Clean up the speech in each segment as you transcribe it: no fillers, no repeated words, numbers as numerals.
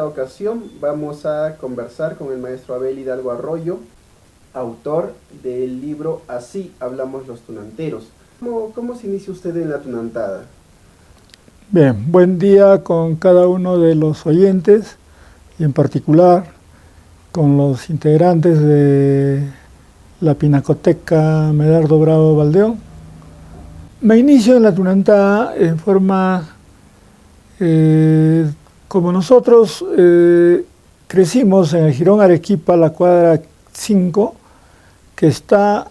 esta ocasión vamos a conversar con el maestro Abel Hidalgo Arroyo, autor del libro Así hablamos los tunanteros. ¿Cómo se inicia usted en la tunantada? Bien, buen día con cada uno de los oyentes y en particular con los integrantes de la Pinacoteca Medardo Bravo Valdeón. Me inicio en la tunantada en forma como nosotros crecimos en el Jirón Arequipa, la cuadra 5, que está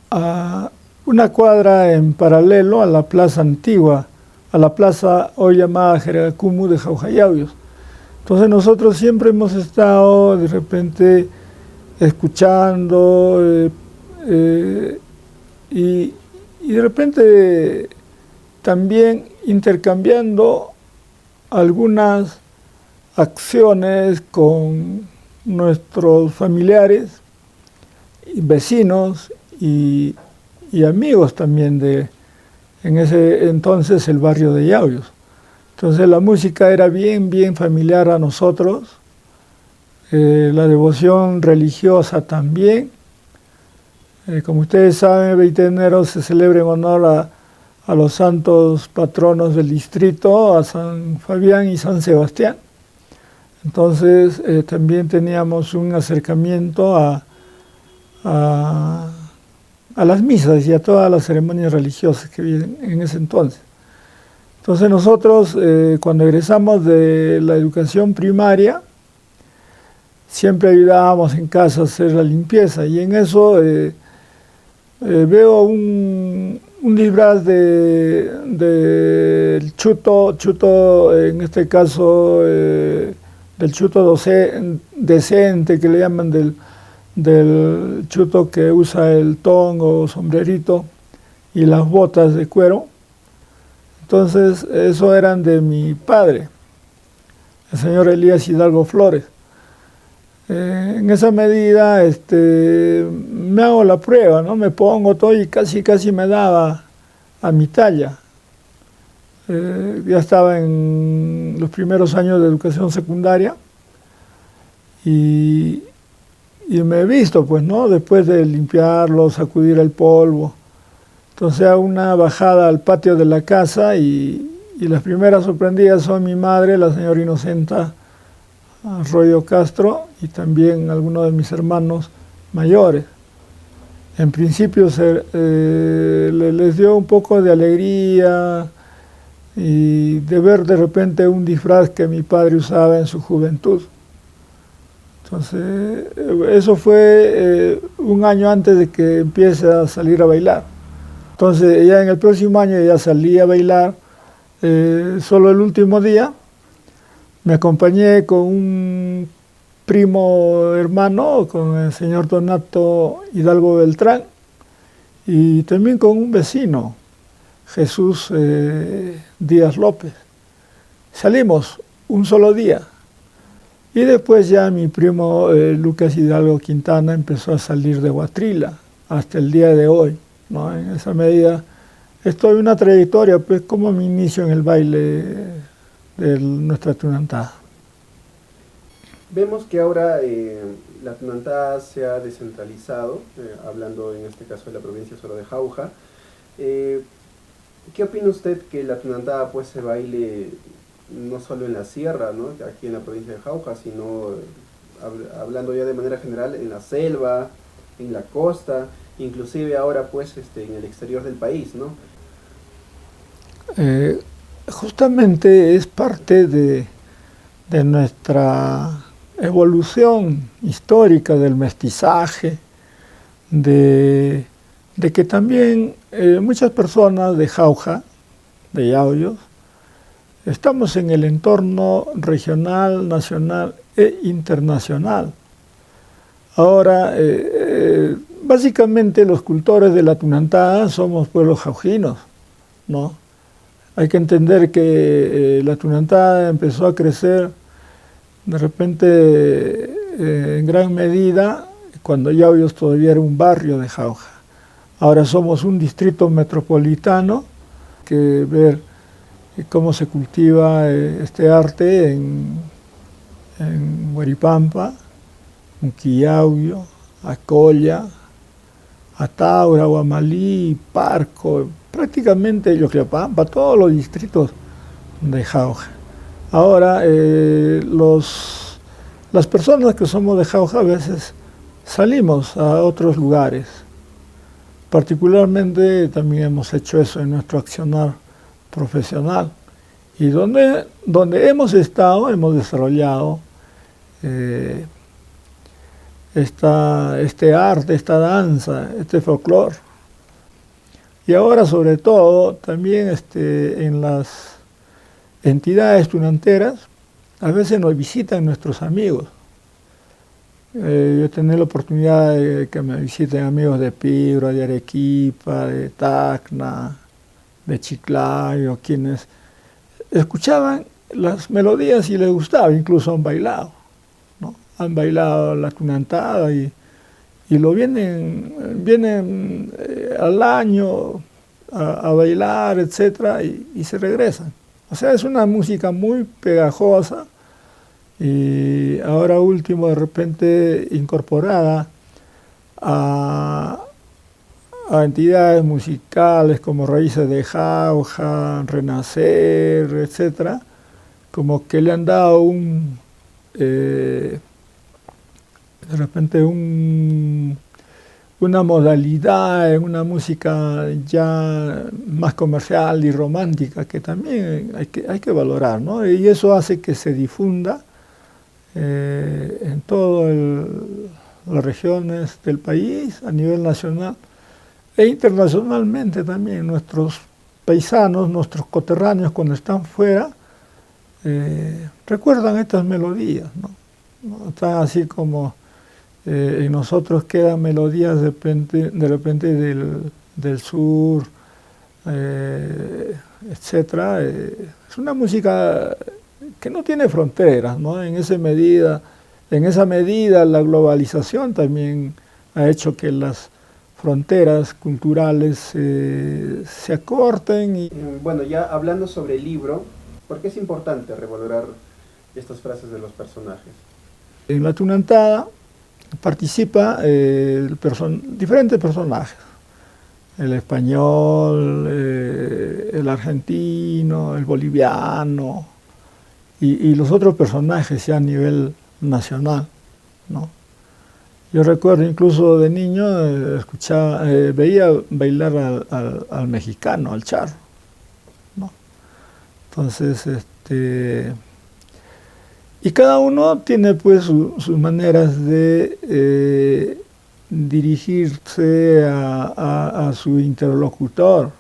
a una cuadra en paralelo a la plaza antigua, a la plaza hoy llamada Jeracumu de Jauja Yauyos. Entonces nosotros siempre hemos estado de repente escuchando y de repente también intercambiando algunas acciones con nuestros familiares, y vecinos y amigos también de, en ese entonces, el barrio de Yauyos. Entonces la música era bien familiar a nosotros, la devoción religiosa también. Como ustedes saben, el 20 de enero se celebra en honor a los santos patronos del distrito, a San Fabián y San Sebastián. Entonces también teníamos un acercamiento a las misas y a todas las ceremonias religiosas que había en ese entonces. Entonces nosotros cuando egresamos de la educación primaria, siempre ayudábamos en casa a hacer la limpieza y en eso veo un disfraz del chuto, en este caso del chuto decente, que le llaman del chuto que usa el tongo o sombrerito y las botas de cuero. Entonces eso eran de mi padre, el señor Elías Hidalgo Flores. En esa medida me hago la prueba, ¿no? Me pongo todo y casi me daba a mi talla. Ya estaba en los primeros años de educación secundaria y me he visto, pues, ¿no? Después de limpiarlo, sacudir el polvo. Entonces hago una bajada al patio de la casa y las primeras sorprendidas son mi madre, la señora Inocenta Arroyo Castro, y también algunos de mis hermanos mayores. En principio les dio un poco de alegría y de ver de repente un disfraz que mi padre usaba en su juventud. Entonces eso fue un año antes de que empiece a salir a bailar. Entonces ya en el próximo año ya salí a bailar, solo el último día me acompañé con un primo hermano, con el señor Donato Hidalgo Beltrán, y también con un vecino, Jesús Díaz López. Salimos un solo día. Y después ya mi primo Lucas Hidalgo Quintana empezó a salir de Huatrila hasta el día de hoy, ¿no? En esa medida estoy en una trayectoria, pues, como mi inicio en el baile de nuestra tunantada. Vemos que ahora la tunantada se ha descentralizado, hablando en este caso de la provincia solo de Jauja. ¿Qué opina usted que la tunantada pues se baile no solo en la sierra, ¿no? Aquí en la provincia de Jauja, sino hablando ya de manera general en la selva, en la costa, inclusive ahora pues en el exterior del país, ¿no? Justamente es parte de nuestra evolución histórica del mestizaje, de que también muchas personas de Jauja, de Yauyos, estamos en el entorno regional, nacional e internacional. Ahora, básicamente los cultores de la tunantada somos pueblos jaujinos, ¿no? Hay que entender que la tunantada empezó a crecer de repente en gran medida cuando Yauyos todavía era un barrio de Jauja. Ahora somos un distrito metropolitano, que ver cómo se cultiva este arte en en Huaripampa, Unquillauyo, Acolla, Ataura, Guamalí, Parco, prácticamente Yoxlapampa, todos los distritos de Jauja. Ahora, las personas que somos de Jauja a veces salimos a otros lugares. Particularmente también hemos hecho eso en nuestro accionar profesional. Y donde hemos estado, hemos desarrollado este arte, esta danza, este folclore. Y ahora, sobre todo, también en las entidades tunanteras, a veces nos visitan nuestros amigos. Yo he tenido la oportunidad de que me visiten amigos de Piura, de Arequipa, de Tacna, de Chiclayo, quienes escuchaban las melodías y les gustaba, incluso han bailado, ¿no? Han bailado la tunantada y lo vienen al año a bailar, etcétera, y se regresan. O sea, es una música muy pegajosa y ahora último de repente incorporada a entidades musicales como Raíces de Jauja, Renacer, etcétera, como que le han dado de repente una modalidad en una música ya más comercial y romántica que también hay que valorar, ¿no? Y eso hace que se difunda en todas las regiones del país, a nivel nacional e internacionalmente también. Nuestros paisanos, nuestros coterráneos cuando están fuera, recuerdan estas melodías, ¿no? Están así como en nosotros quedan melodías de repente del sur, etcétera. Es una música que no tiene fronteras, ¿no? En esa medida la globalización también ha hecho que las fronteras culturales se acorten. Bueno, ya hablando sobre el libro, ¿por qué es importante revalorar estas frases de los personajes? En la tunantada participa diferentes personajes, el español, el argentino, el boliviano y los otros personajes ya a nivel nacional, ¿no? Yo recuerdo incluso de niño veía bailar al mexicano, al charro, ¿no? Entonces, y cada uno tiene pues sus maneras de dirigirse a su interlocutor,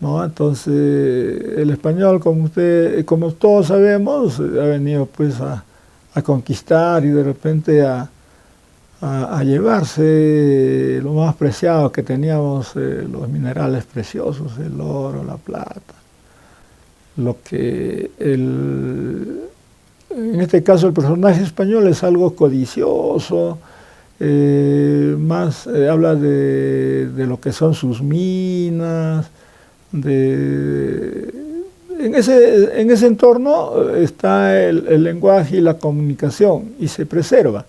¿no? Entonces el español, como todos sabemos, ha venido pues a conquistar y de repente a llevarse lo más preciado que teníamos, los minerales preciosos, el oro, la plata, lo que en este caso el personaje español es algo codicioso, habla de lo que son sus minas, en ese entorno está el lenguaje y la comunicación y se preserva.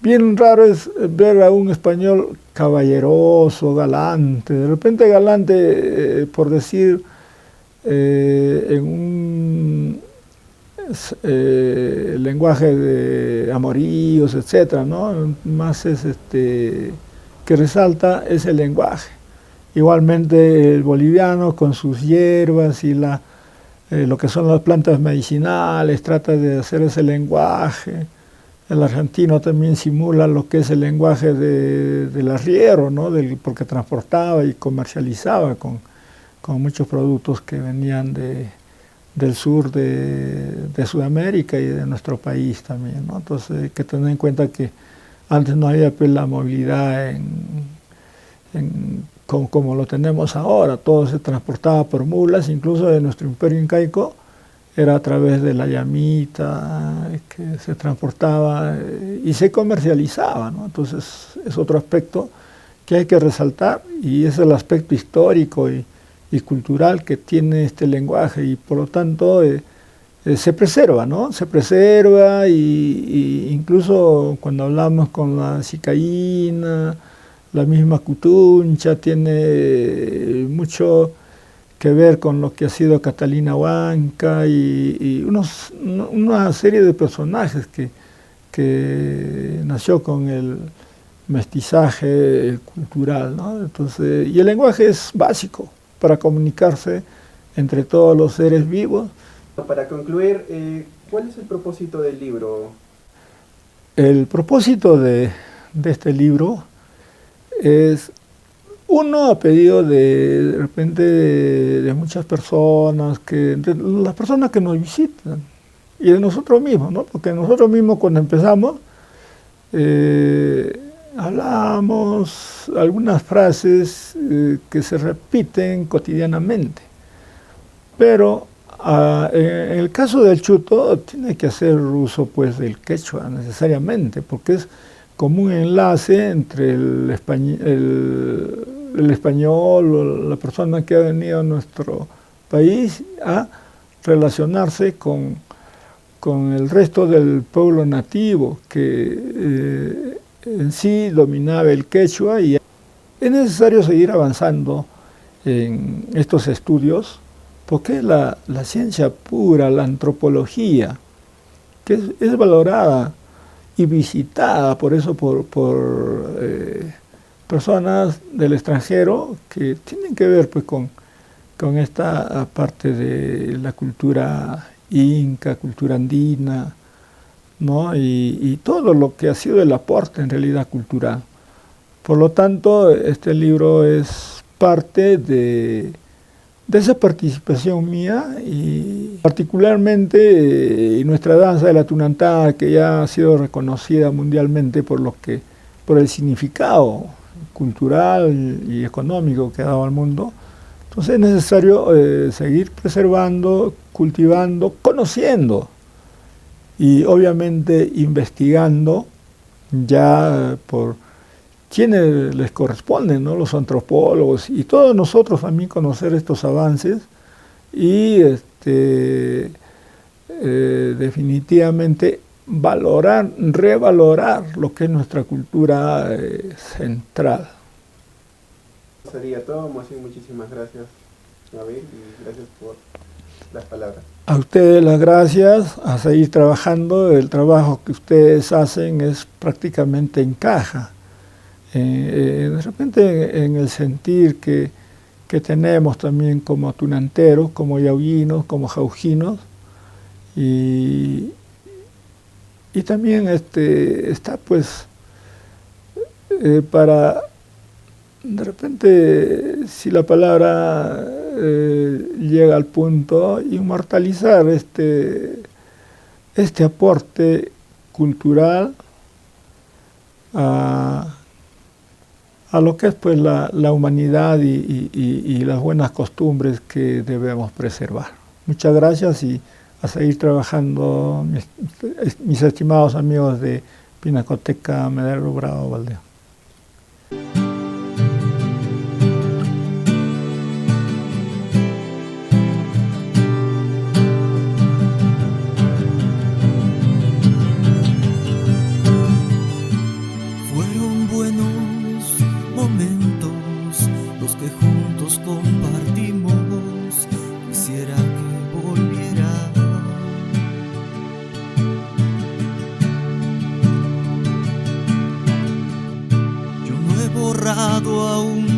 Bien raro es ver a un español caballeroso, galante, de repente galante, por decir, en un lenguaje de amoríos, etcétera, ¿no? Más es que resalta ese lenguaje. Igualmente el boliviano con sus hierbas y lo que son las plantas medicinales, trata de hacer ese lenguaje. El argentino también simula lo que es el lenguaje del arriero, ¿no? Porque transportaba y comercializaba con muchos productos que venían del sur de Sudamérica y de nuestro país también, ¿no? Entonces hay que tener en cuenta que antes no había pues la movilidad como lo tenemos ahora, todo se transportaba por mulas, incluso de nuestro imperio incaico era a través de la llamita que se transportaba y se comercializaba, ¿no? Entonces es otro aspecto que hay que resaltar y es el aspecto histórico y cultural que tiene este lenguaje y por lo tanto se preserva, ¿no? Se preserva y incluso cuando hablamos con la cicaína, la misma cutuncha tiene mucho que ver con lo que ha sido Catalina Huanca y una serie de personajes que nació con el mestizaje cultural, ¿no? Entonces, y el lenguaje es básico para comunicarse entre todos los seres vivos. Para concluir, ¿cuál es el propósito del libro? El propósito de este libro es, uno, a pedido de repente de muchas personas, de las personas que nos visitan y de nosotros mismos, ¿no? Porque nosotros mismos cuando empezamos hablamos algunas frases que se repiten cotidianamente, pero en el caso del chuto tiene que hacer uso pues del quechua necesariamente, porque es como un enlace entre el español o la persona que ha venido a nuestro país a relacionarse con el resto del pueblo nativo que en sí dominaba el quechua, y es necesario seguir avanzando en estos estudios porque la ciencia pura, la antropología, que es valorada y visitada por eso por personas del extranjero que tienen que ver pues con esta parte de la cultura inca, cultura andina, ¿no? Y todo lo que ha sido el aporte en realidad cultural. Por lo tanto, este libro es parte de esa participación mía, y particularmente nuestra danza de la tunantá, que ya ha sido reconocida mundialmente por el significado cultural y económico que ha dado al mundo. Entonces es necesario seguir preservando, cultivando, conociendo y obviamente investigando ya por quienes les corresponden, ¿no? Los antropólogos y todos nosotros también conocer estos avances y definitivamente valorar, revalorar lo que es nuestra cultura central. Sería todo, Moacir, muchísimas gracias, Abel, y gracias por las palabras. A ustedes las gracias, a seguir trabajando. El trabajo que ustedes hacen es prácticamente encaja de repente en el sentir que tenemos también como tunanteros, como yauguinos, como jaujinos, y también está pues para de repente, si la palabra llega al punto, inmortalizar este aporte cultural a lo que es pues la humanidad y las buenas costumbres que debemos preservar. Muchas gracias y a seguir trabajando, mis estimados amigos de Pinacoteca Medardo Bravo Valdeo. Aún